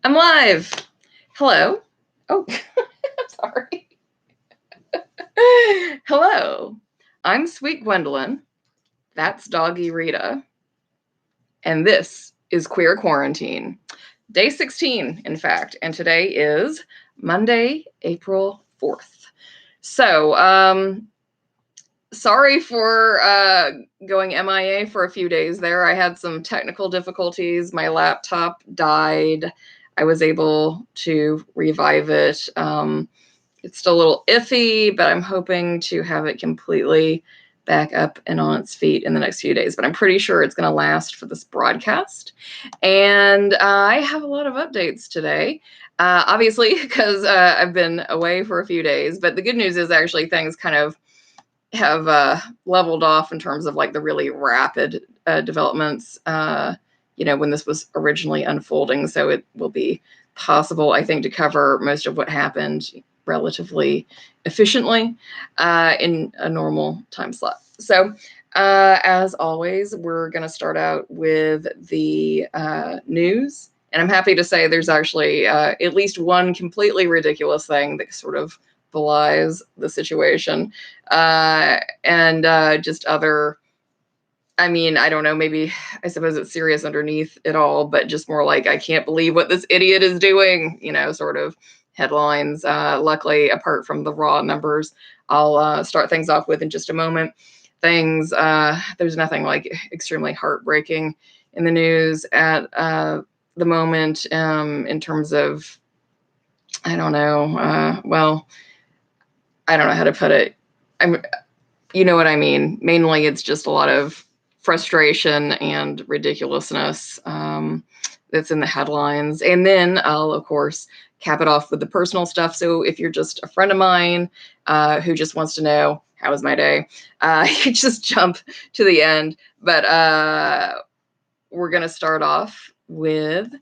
I'm live. Hello. Oh, I'm sorry. Hello. I'm Sweet Gwendolyn. That's Doggy Rita. And this is Queer Quarantine. Day 16, in fact. And today is Monday, April 4th. So, sorry for going MIA for a few days there. I had some technical difficulties. My laptop died. I was able to revive it. It's still a little iffy, but I'm hoping to have it completely back up and on its feet in the next few days. But I'm pretty sure it's going to last for this broadcast. And I have a lot of updates today. Obviously, because I've been away for a few days. But the good news is actually things kind of have leveled off in terms of like the really rapid developments, when this was originally unfolding. So it will be possible, I think, to cover most of what happened relatively efficiently in a normal time slot. So as always, we're going to start out with the news. And I'm happy to say there's actually at least one completely ridiculous thing that sort of belies the situation. And just other, I mean, I don't know, maybe I suppose it's serious underneath it all, but just more like, I can't believe what this idiot is doing, sort of headlines. Luckily, apart from the raw numbers, I'll start things off with in just a moment. There's nothing like extremely heartbreaking in the news at the moment in terms of, I don't know, well, I don't know how to put it. You know what I mean? Mainly it's just a lot of frustration and ridiculousness that's in the headlines. And then I'll, of course, cap it off with the personal stuff. So if you're just a friend of mine who just wants to know, how was my day? You just jump to the end. But we're going to start off with,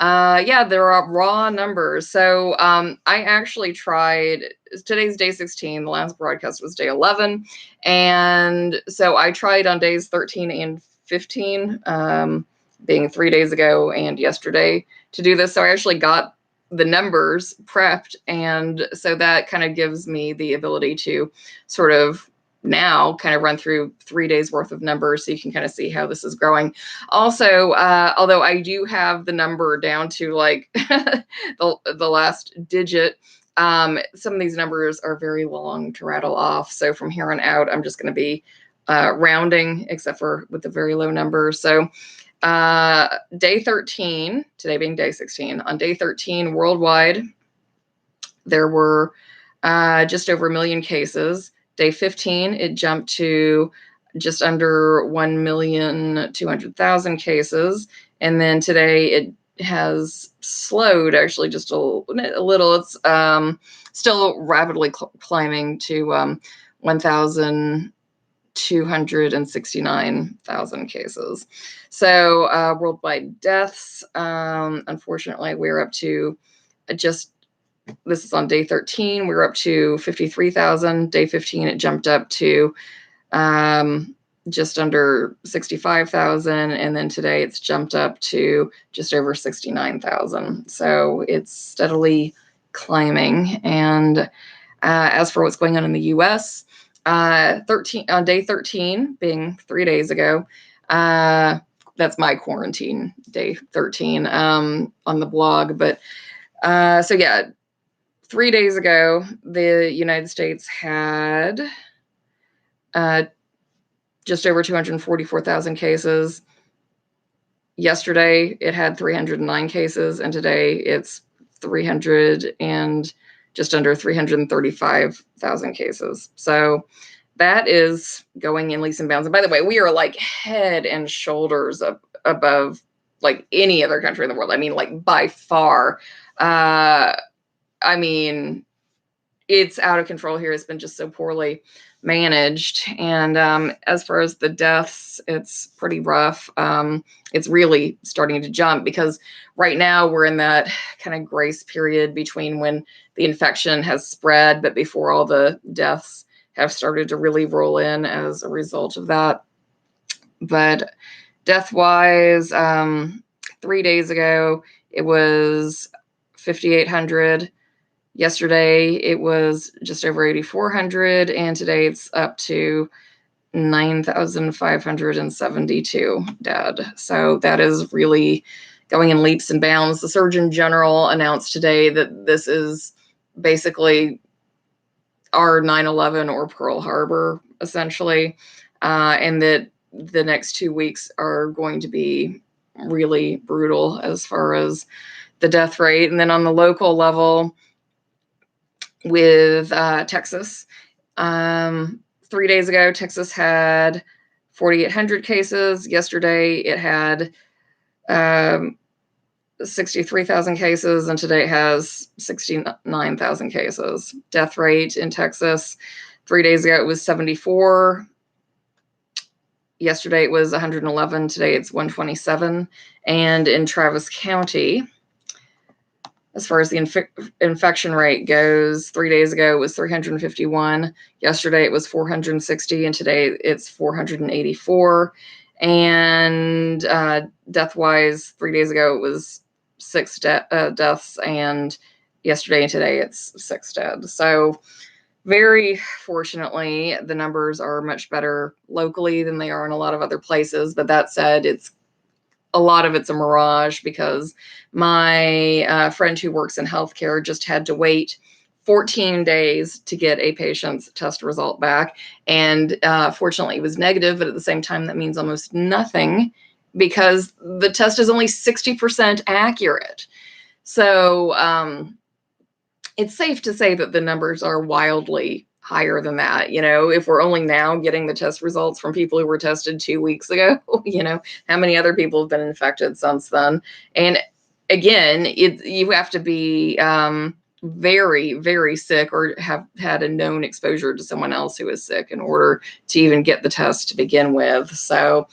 there are raw numbers. So I actually tried, today's day 16, the last broadcast was day 11. And so I tried on days 13 and 15, being 3 days ago and yesterday, to do this. So I actually got the numbers prepped. And so that kind of gives me the ability to sort of now kind of run through 3 days worth of numbers so you can kind of see how this is growing. Also, although I do have the number down to like the last digit, some of these numbers are very long to rattle off. So from here on out, I'm just going to be rounding, except for with the very low numbers. So day 13, today being day 16, on day 13 worldwide, there were just over 1 million cases. Day 15, it jumped to just under 1,200,000 cases. And then today it has slowed actually just a little. It's still rapidly climbing to 1,269,000 cases. So worldwide deaths, unfortunately, we're up to this is on day 13. We were up to 53,000. Day 15, it jumped up to just under 65,000. And then today it's jumped up to just over 69,000. So it's steadily climbing. And as for what's going on in the US, on day 13, being 3 days ago, that's my quarantine, day 13 on the blog. But so yeah, 3 days ago, the United States had just over 244,000 cases. Yesterday, it had 309 cases, and today it's 300 and just under 335,000 cases. So that is going in leaps and bounds. And by the way, we are like head and shoulders above like any other country in the world. I mean, like by far. I mean, it's out of control here. It's been just so poorly managed. And as far as the deaths, it's pretty rough. It's really starting to jump because right now we're in that kind of grace period between when the infection has spread, but before all the deaths have started to really roll in as a result of that. But death-wise, 3 days ago, it was 5,800. Yesterday, it was just over 8,400, and today it's up to 9,572 dead. So that is really going in leaps and bounds. The Surgeon General announced today that this is basically our 9/11 or Pearl Harbor, essentially, and that the next 2 weeks are going to be really brutal as far as the death rate. And then on the local level, with Texas, 3 days ago, Texas had 4,800 cases. Yesterday, it had 63,000 cases, and today it has 69,000 cases. Death rate in Texas, 3 days ago, it was 74. Yesterday, it was 111. Today, it's 127. And in Travis County, as far as the infection rate goes, 3 days ago it was 351. Yesterday it was 460, and today it's 484. And death-wise, 3 days ago it was 6 deaths, and yesterday and today it's 6 dead. So very fortunately, the numbers are much better locally than they are in a lot of other places. But that said, a lot of it's a mirage, because my friend who works in healthcare just had to wait 14 days to get a patient's test result back. And fortunately, it was negative, but at the same time, that means almost nothing, because the test is only 60% accurate. So it's safe to say that the numbers are wildly higher than that. If we're only now getting the test results from people who were tested 2 weeks ago, how many other people have been infected since then? And again, you have to be very, very sick or have had a known exposure to someone else who is sick in order to even get the test to begin with. So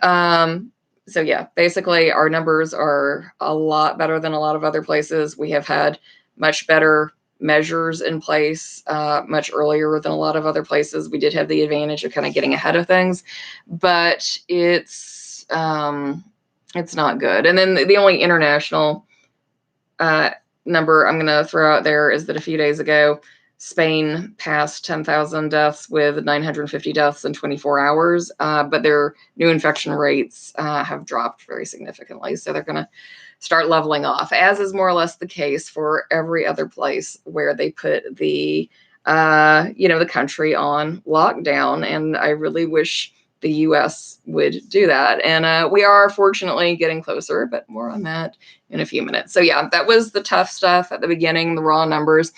yeah, basically our numbers are a lot better than a lot of other places. We have had much better measures in place much earlier than a lot of other places. We did have the advantage of kind of getting ahead of things, but it's not good. And then the only international number I'm going to throw out there is that a few days ago, Spain passed 10,000 deaths with 950 deaths in 24 hours, but their new infection rates have dropped very significantly. So they're going to start leveling off, as is more or less the case for every other place where they put the country on lockdown. And I really wish the U.S. would do that. And we are fortunately getting closer, but more on that in a few minutes. So yeah, that was the tough stuff at the beginning, the raw numbers.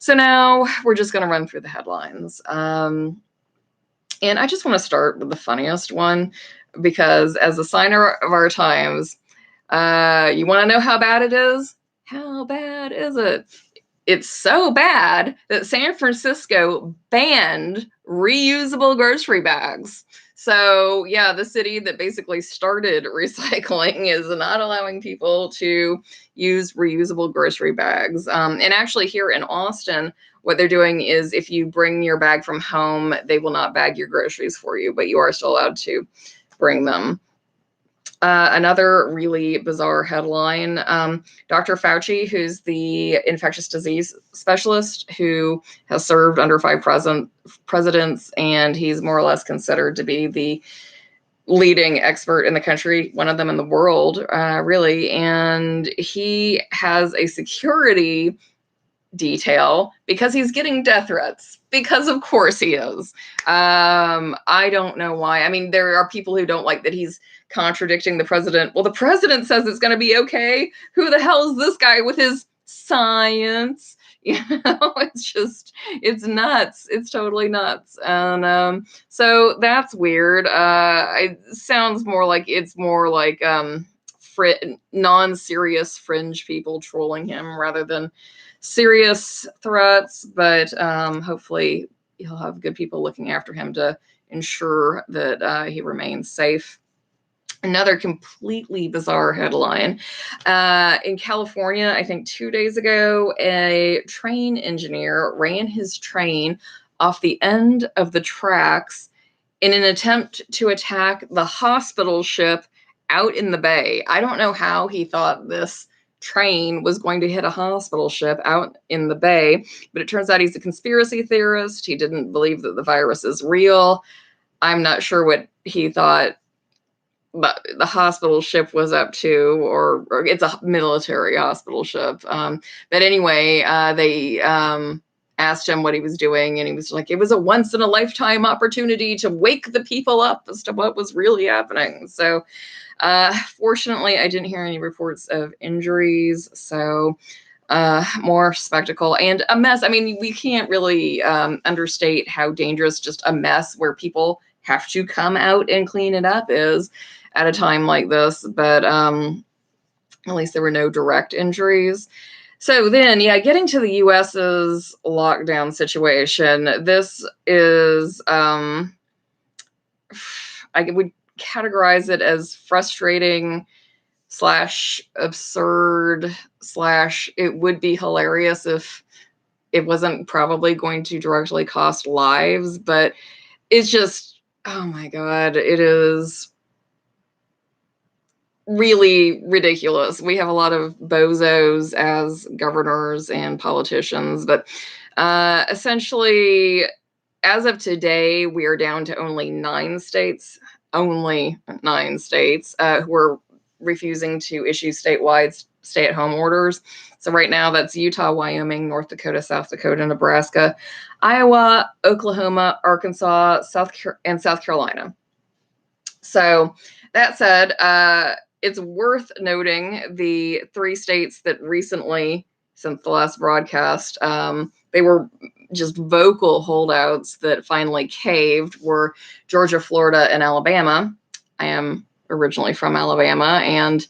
So now we're just going to run through the headlines. And I just want to start with the funniest one, because as a signer of our times, you want to know how bad it is? How bad is it? It's so bad that San Francisco banned reusable grocery bags. So yeah, the city that basically started recycling is not allowing people to use reusable grocery bags. And actually here in Austin, what they're doing is if you bring your bag from home, they will not bag your groceries for you, but you are still allowed to bring them. Another really bizarre headline, Dr. Fauci, who's the infectious disease specialist who has served under 5 presidents, and he's more or less considered to be the leading expert in the country, one of them in the world, really. And he has a security detail because he's getting death threats, because of course he is. I don't know why. I mean, there are people who don't like that he's contradicting the president. Well, the president says it's going to be okay. Who the hell is this guy with his science? It's nuts. It's totally nuts. And so that's weird. It sounds more like it's more like non-serious fringe people trolling him rather than serious threats, but hopefully he'll have good people looking after him to ensure that he remains safe. Another completely bizarre headline. In California, I think 2 days ago, a train engineer ran his train off the end of the tracks in an attempt to attack the hospital ship out in the bay. I don't know how he thought this train was going to hit a hospital ship out in the bay, but it turns out he's a conspiracy theorist. He didn't believe that the virus is real. I'm not sure what he thought but the hospital ship was up to, or it's a military hospital ship. But anyway, they asked him what he was doing, and he was like, it was a once in a lifetime opportunity to wake the people up as to what was really happening. So fortunately, I didn't hear any reports of injuries. So more spectacle and a mess. I mean, we can't really understate how dangerous just a mess where people have to come out and clean it up is at a time like this. But at least there were no direct injuries. So then, yeah, getting to the US's lockdown situation, this is, I would categorize it as frustrating / absurd / it would be hilarious if it wasn't probably going to directly cost lives, but it's just, oh my God, it is really ridiculous. We have a lot of bozos as governors and politicians, but essentially, as of today, we are down to only 9 states, who are refusing to issue statewide stay-at-home orders. So right now, that's Utah, Wyoming, North Dakota, South Dakota, Nebraska, Iowa, Oklahoma, Arkansas, South Carolina. So that said, it's worth noting the 3 states that recently, since the last broadcast, they were just vocal holdouts that finally caved were Georgia, Florida, and Alabama. I am originally from Alabama, and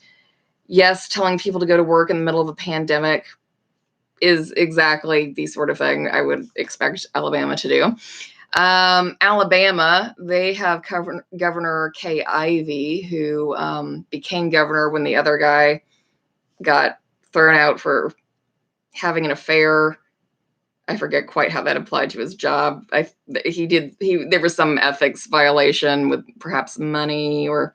yes, telling people to go to work in the middle of a pandemic is exactly the sort of thing I would expect Alabama to do. Alabama, they have Governor Kay Ivey, who became governor when the other guy got thrown out for having an affair. I forget quite how that applied to his job. There was some ethics violation with perhaps money or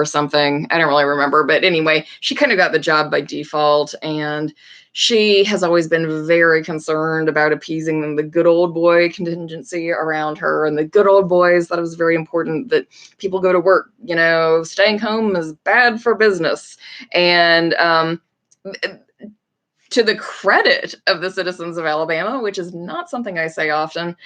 something. I don't really remember, but anyway, she kind of got the job by default, and she has always been very concerned about appeasing the good old boy contingency around her, and the good old boys thought it was very important that people go to work. You know, staying home is bad for business, and to the credit of the citizens of Alabama, which is not something I say often,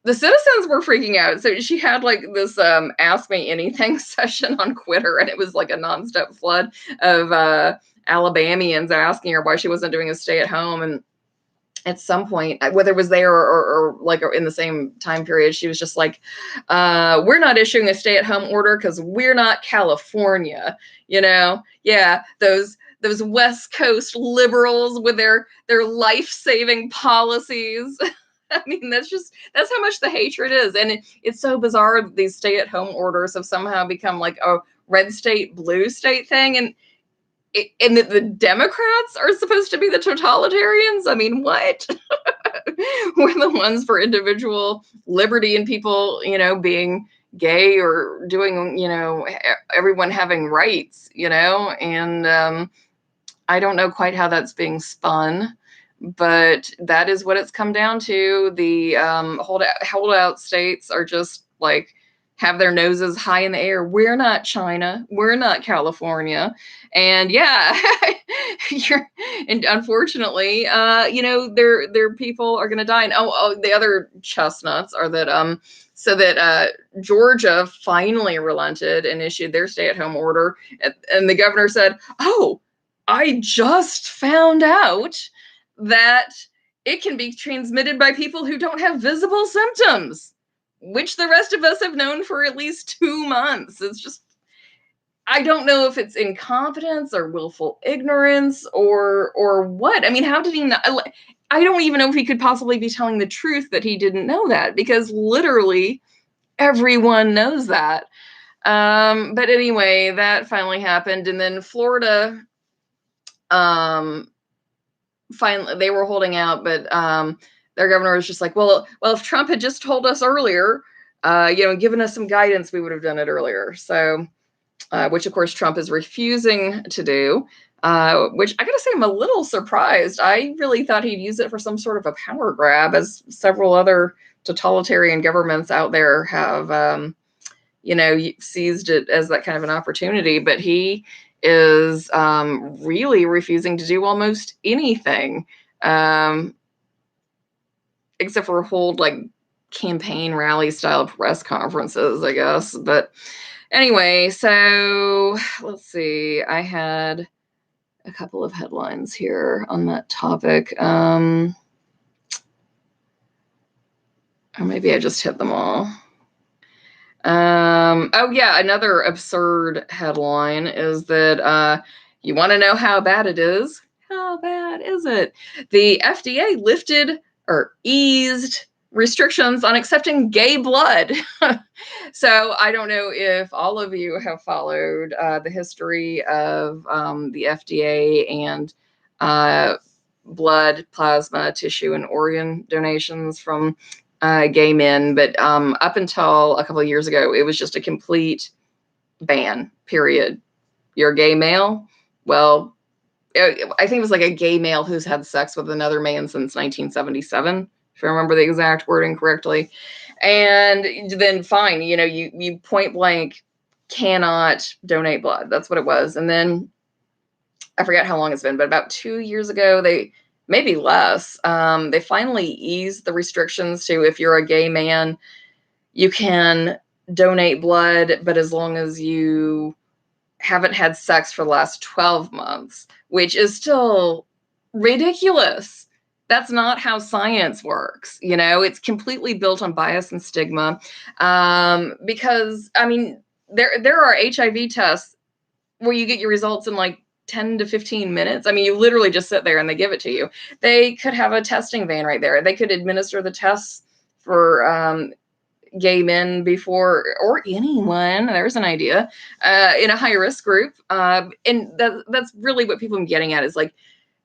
the citizens were freaking out. So she had like this Ask Me Anything session on Twitter, and it was like a nonstop flood of Alabamians asking her why she wasn't doing a stay at home. And at some point, whether it was there or like in the same time period, she was just like, we're not issuing a stay at home order because we're not California, you know? Yeah, those West Coast liberals with their life-saving policies. I mean, that's how much the hatred is. And it's so bizarre that these stay-at-home orders have somehow become like a red state, blue state thing. And the Democrats are supposed to be the totalitarians. I mean, what? We're the ones for individual liberty and people, you know, being gay or doing, you know, everyone having rights, you know, and I don't know quite how that's being spun, but that is what it's come down to. The holdout states are just like have their noses high in the air. We're not China. We're not California. And yeah, and unfortunately, you know, their people are going to die. And the other chestnuts are that so that Georgia finally relented and issued their stay-at-home order, and the governor said, "Oh, I just found out that it can be transmitted by people who don't have visible symptoms, which the rest of us have known for at least 2 months." It's just, I don't know if it's incompetence or willful ignorance or what. I mean, how did he not? I don't even know if he could possibly be telling the truth that he didn't know that, because literally everyone knows that. But anyway, that finally happened. And then Florida, finally they were holding out, but their governor was just like, well, if Trump had just told us earlier, you know, given us some guidance, we would have done it earlier. So which of course Trump is refusing to do. Which I gotta say, I'm a little surprised. I really thought he'd use it for some sort of a power grab, as several other totalitarian governments out there have, seized it as that kind of an opportunity. But he is really refusing to do almost anything, except for hold like campaign rally style press conferences, I guess. But anyway, so let's see. I had a couple of headlines here on that topic. Or maybe I just hit them all. Oh yeah, another absurd headline is that you want to know how bad it is? How bad is it? The FDA lifted or eased restrictions on accepting gay blood. So I don't know if all of you have followed the history of the FDA and blood, plasma, tissue, and organ donations from gay men. But up until a couple of years ago, it was just a complete ban, period. You're a gay male? Well, I think it was like a gay male who's had sex with another man since 1977, if I remember the exact wording correctly. And then fine, you point blank cannot donate blood. That's what it was. And then I forget how long it's been, but about 2 years ago, maybe less, they finally eased the restrictions to, if you're a gay man, you can donate blood, but as long as you haven't had sex for the last 12 months, which is still ridiculous. That's not how science works. It's completely built on bias and stigma. Because, I mean, there are HIV tests where you get your results in like 10 to 15 minutes. I mean, you literally just sit there and they give it to you. They could have a testing van right there. They could administer the tests for gay men before, or anyone, there's an idea, in a high-risk group. And that's really what people are getting at, is like,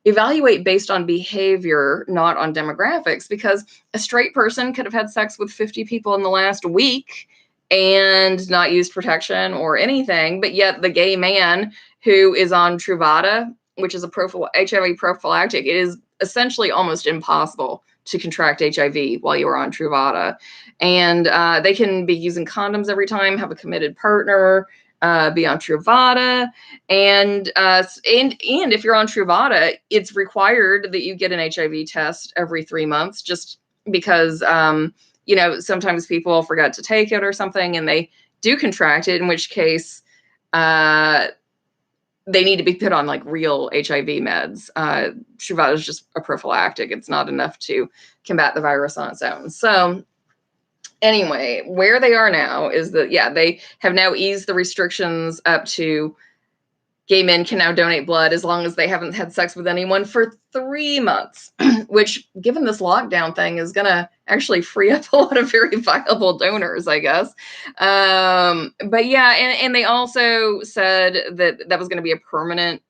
evaluate based on behavior, not on demographics, because a straight person could have had sex with 50 people in the last week and not used protection or anything, but yet the gay man who is on Truvada, which is a HIV prophylactic, it is essentially almost impossible to contract HIV while you are on Truvada. And they can be using condoms every time, have a committed partner, be on Truvada. And if you're on Truvada, it's required that you get an HIV test every 3 months, just because, sometimes people forget to take it or something and they do contract it, in which case they need to be put on like real HIV meds. Truvada is just a prophylactic. It's not enough to combat the virus on its own. So anyway, where they are now is that, they have now eased the restrictions up to gay men can now donate blood as long as they haven't had sex with anyone for 3 months, which, given this lockdown thing, is going to actually free up a lot of very viable donors, I guess. But yeah, and they also said that was going to be a permanent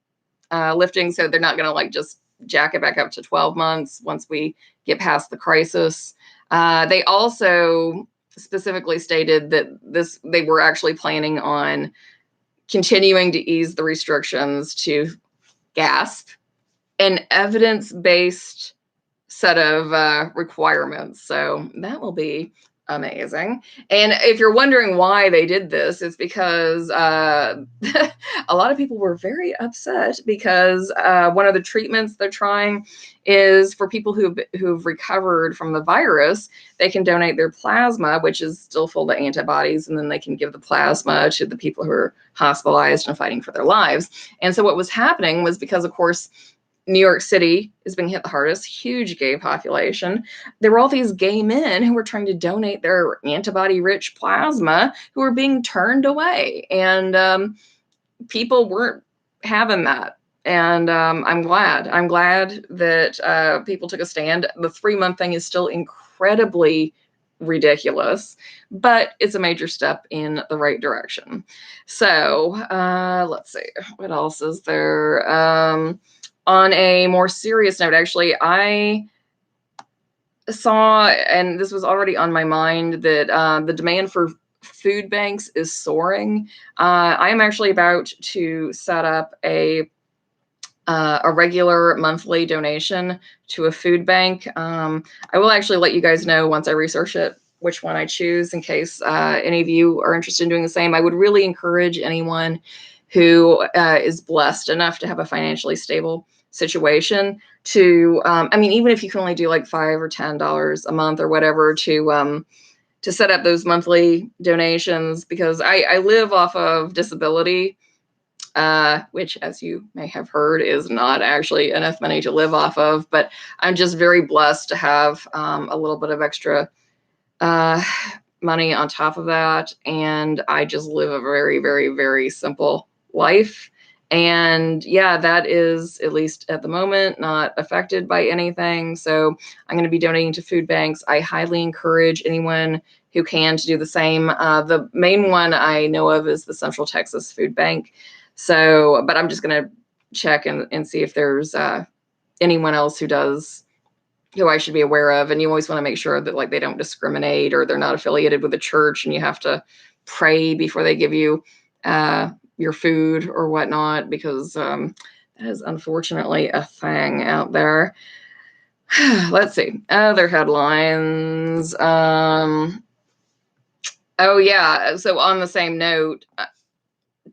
lifting, so they're not going to like just jack it back up to 12 months once we get past the crisis. They also specifically stated that they were actually planning on continuing to ease the restrictions to gasp an evidence-based set of requirements. So that will be amazing. And if you're wondering why they did this, it's because a lot of people were very upset because one of the treatments they're trying is for people who've recovered from the virus. They can donate their plasma, which is still full of antibodies, and then they can give the plasma to the people who are hospitalized and fighting for their lives. And so what was happening was, because, of course, New York City is being hit the hardest, huge gay population. There were all these gay men who were trying to donate their antibody-rich plasma who were being turned away. And people weren't having that. And I'm glad. I'm glad that people took a stand. The 3-month thing is still incredibly ridiculous, but it's a major step in the right direction. So let's see. What else is there? On a more serious note, actually, I saw, and this was already on my mind, that the demand for food banks is soaring. I am actually about to set up a regular monthly donation to a food bank. I will actually let you guys know once I research it which one I choose, in case any of you are interested in doing the same. I would really encourage anyone who is blessed enough to have a financially stable situation to, I mean, even if you can only do like $5 or $10 a month or whatever, to set up those monthly donations, because I live off of disability, which, as you may have heard, is not actually enough money to live off of. But I'm just very blessed to have a little bit of extra money on top of that. And I just live a very, very, very simple life. And yeah, that is, at least at the moment, not affected by anything. So I'm going to be donating to food banks. I highly encourage anyone who can to do the same. The main one I know of is the Central Texas Food Bank. So, but I'm just going to check and see if there's anyone else who I should be aware of. And you always want to make sure that, like, they don't discriminate or they're not affiliated with a church and you have to pray before they give you your food or whatnot, because that is unfortunately a thing out there. Let's see. Other headlines. Oh yeah. So on the same note,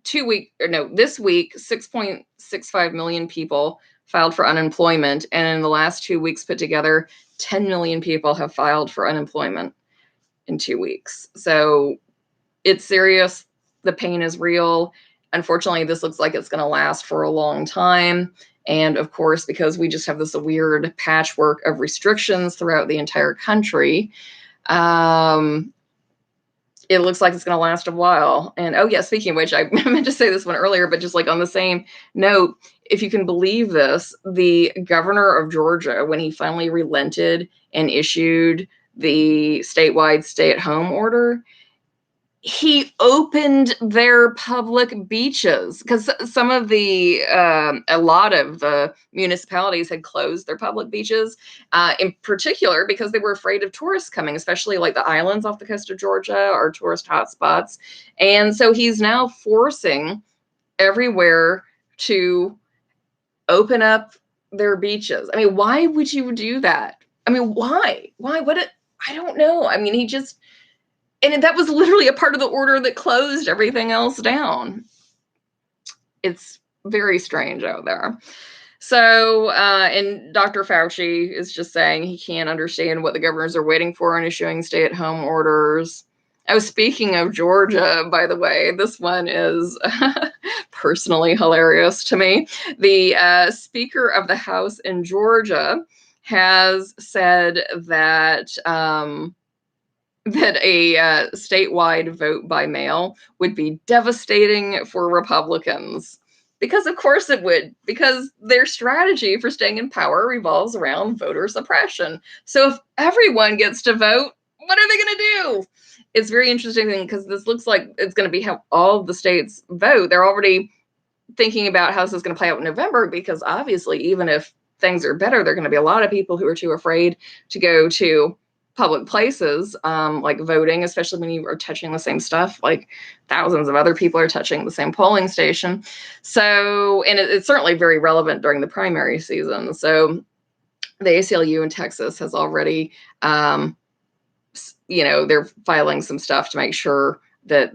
this week, 6.65 million people filed for unemployment. And in the last 2 weeks put together, 10 million people have filed for unemployment in 2 weeks. So it's serious. The pain is real. Unfortunately, this looks like it's going to last for a long time. And of course, because we just have this weird patchwork of restrictions throughout the entire country, it looks like it's going to last a while. And oh yeah, speaking of which, I meant to say this one earlier, but just like on the same note, if you can believe this, the governor of Georgia, when he finally relented and issued the statewide stay-at-home order, he opened their public beaches, because a lot of the municipalities had closed their public beaches, in particular because they were afraid of tourists coming, especially like the islands off the coast of Georgia are tourist hotspots. And so he's now forcing everywhere to open up their beaches. I mean, why would you do that? I mean, why? I don't know. I mean, and that was literally a part of the order that closed everything else down. It's very strange out there. So, and Dr. Fauci is just saying he can't understand what the governors are waiting for in issuing stay-at-home orders. Oh, speaking of Georgia, by the way, this one is personally hilarious to me. The Speaker of the House in Georgia has said that a statewide vote by mail would be devastating for Republicans. Because of course it would, because their strategy for staying in power revolves around voter suppression. So if everyone gets to vote, what are they going to do? It's very interesting because this looks like it's going to be how all the states vote. They're already thinking about how this is going to play out in November, because obviously, even if things are better, there are going to be a lot of people who are too afraid to go to public places, like voting, especially when you are touching the same stuff, like thousands of other people are touching the same polling station. So, and it's certainly very relevant during the primary season. So the ACLU in Texas has already, they're filing some stuff to make sure that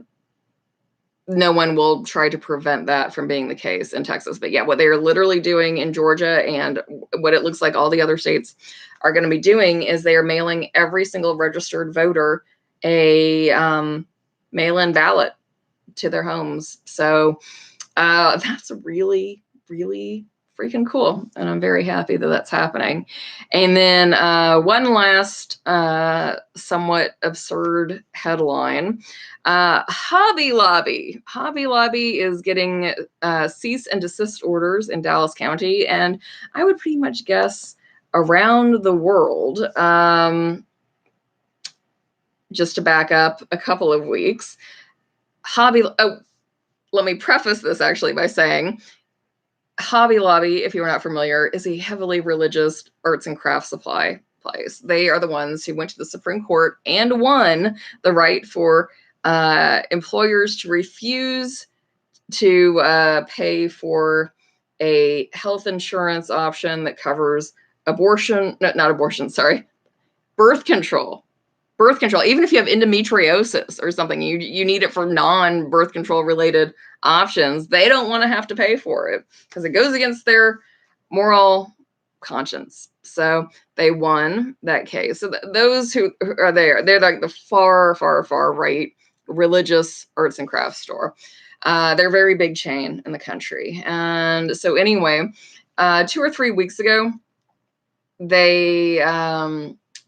no one will try to prevent that from being the case in Texas. But yeah, what they are literally doing in Georgia, and what it looks like all the other states are going to be doing, is they are mailing every single registered voter a mail-in ballot to their homes. So that's really, really freaking cool. And I'm very happy that that's happening. And then one last somewhat absurd headline. Hobby Lobby. Hobby Lobby is getting cease and desist orders in Dallas County, and I would pretty much guess around the world. Just to back up a couple of weeks, let me preface this actually by saying Hobby Lobby, if you're not familiar, is a heavily religious arts and crafts supply place. They are the ones who went to the Supreme Court and won the right for employers to refuse to pay for a health insurance option that covers abortion, no, not abortion, sorry, birth control. Birth control, even if you have endometriosis or something, you need it for non-birth control related options. They don't want to have to pay for it because it goes against their moral conscience. So they won that case. So those who are there, they're like the far, far, far right religious arts and crafts store. They're a very big chain in the country. And so anyway, 2 or 3 weeks ago, they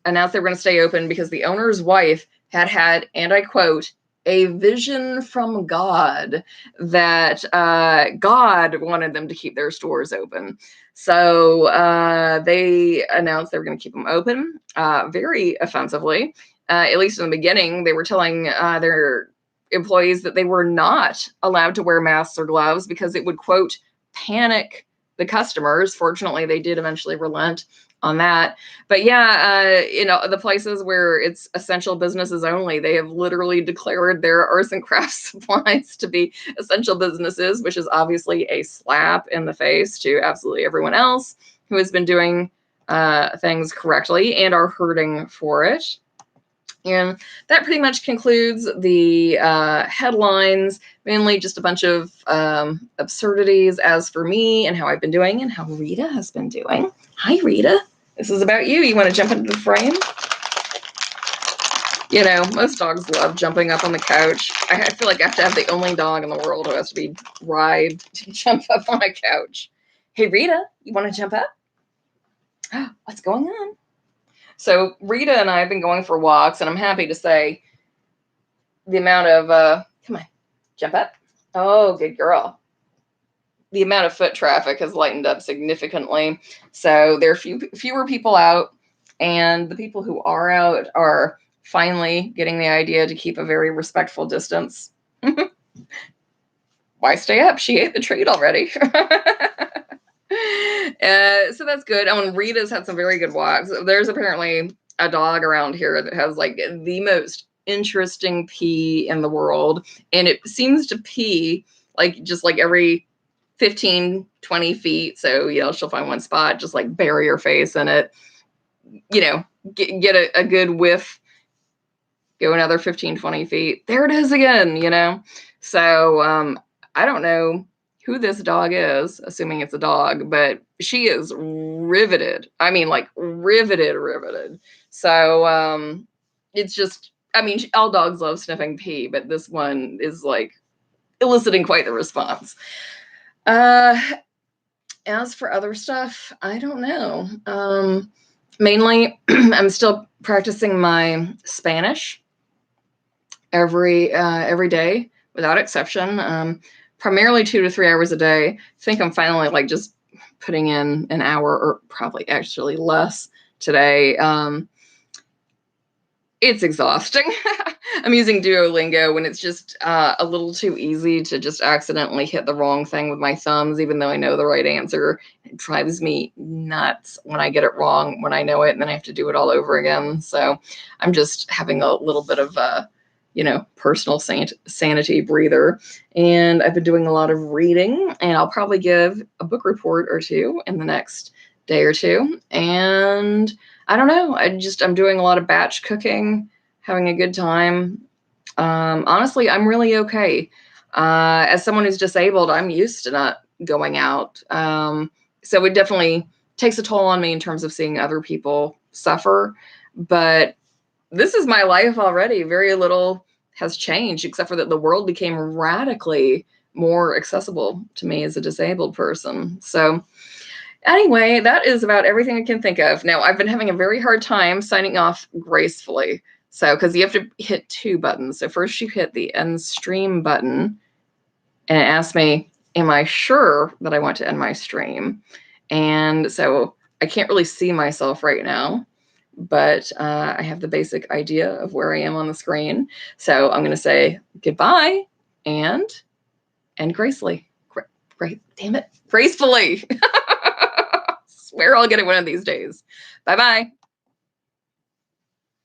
announced they were going to stay open because the owner's wife had, and I quote, a vision from God that God wanted them to keep their stores open. So they announced they were going to keep them open very offensively. At least in the beginning, they were telling their employees that they were not allowed to wear masks or gloves because it would, quote, panic the customers. Fortunately, they did eventually relent on that. But yeah, the places where it's essential businesses only, they have literally declared their arts and crafts supplies to be essential businesses, which is obviously a slap in the face to absolutely everyone else who has been doing things correctly and are hurting for it. And that pretty much concludes the headlines, mainly just a bunch of absurdities as for me and how I've been doing and how Rita has been doing. Hi, Rita. This is about you. You want to jump into the frame? You know, most dogs love jumping up on the couch. I feel like I have to have the only dog in the world who has to be bribed to jump up on a couch. Hey, Rita, you want to jump up? What's going on? So Rita and I have been going for walks, and I'm happy to say the amount of, come on, jump up. Oh, good girl. The amount of foot traffic has lightened up significantly. So there are fewer people out, and the people who are out are finally getting the idea to keep a very respectful distance. Why stay up? She ate the treat already. So that's good. Oh, and Rita's had some very good walks. There's apparently a dog around here that has like the most interesting pee in the world. And it seems to pee like just like every 15, 20 feet. So, she'll find one spot, just like bury her face in it, get a good whiff, go another 15, 20 feet. There it is again, So I don't know who this dog is, assuming it's a dog, but she is riveted. I mean, like riveted. So it's just, all dogs love sniffing pee, but this one is like eliciting quite the response. As for other stuff, I don't know. Mainly, I'm still practicing my Spanish every day without exception. Primarily 2 to 3 hours a day. I think I'm finally like just putting in an hour or probably actually less today. It's exhausting. I'm using Duolingo when it's just a little too easy to just accidentally hit the wrong thing with my thumbs, even though I know the right answer. It drives me nuts when I get it wrong, when I know it, and then I have to do it all over again. So I'm just having a little bit of a, personal sanity breather. And I've been doing a lot of reading, and I'll probably give a book report or two in the next day or two. And I don't know. I'm doing a lot of batch cooking, having a good time. Honestly, I'm really okay. As someone who's disabled, I'm used to not going out. So it definitely takes a toll on me in terms of seeing other people suffer. But this is my life already. Very little has changed, except for that the world became radically more accessible to me as a disabled person. So anyway, that is about everything I can think of. Now, I've been having a very hard time signing off gracefully. So, because you have to hit 2 buttons. So first you hit the end stream button, and it asks me, am I sure that I want to end my stream? And so I can't really see myself right now, but I have the basic idea of where I am on the screen. So I'm going to say goodbye and gracefully. Damn it. Gracefully. Swear I'll get it one of these days. Bye-bye.